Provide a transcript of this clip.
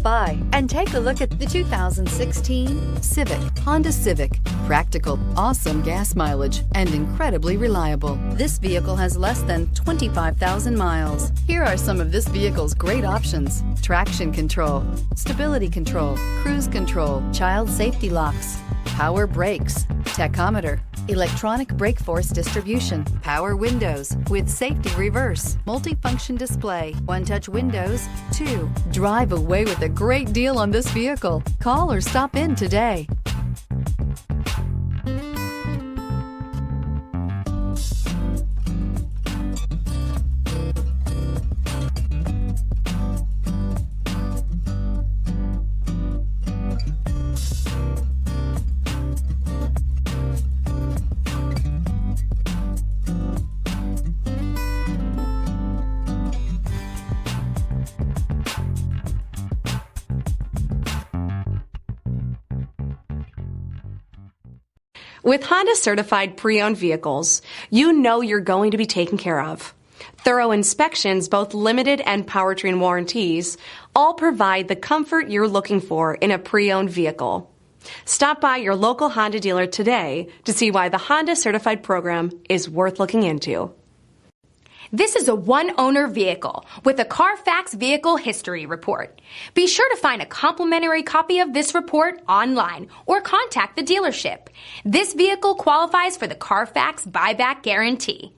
by and take a look at the 2016 Civic, Honda Civic. Practical, awesome gas mileage, and incredibly reliable. This vehicle has less than 25,000 miles. Here are some of this vehicle's great options: traction control, stability control, cruise control, child safety locks, power brakes, tachometer, electronic brake force distribution, power windows with safety reverse, multifunction display, one-touch windows. 2. Drive away with a great deal on this vehicle. Call or stop in today. With Honda certified pre-owned vehicles, you know you're going to be taken care of. Thorough inspections, both limited and powertrain warranties, all provide the comfort you're looking for in a pre-owned vehicle. Stop by your local Honda dealer today to see why the Honda certified program is worth looking into. This is a one-owner vehicle with a Carfax Vehicle History Report. Be sure to find a complimentary copy of this report online or contact the dealership. This vehicle qualifies for the Carfax Buyback Guarantee.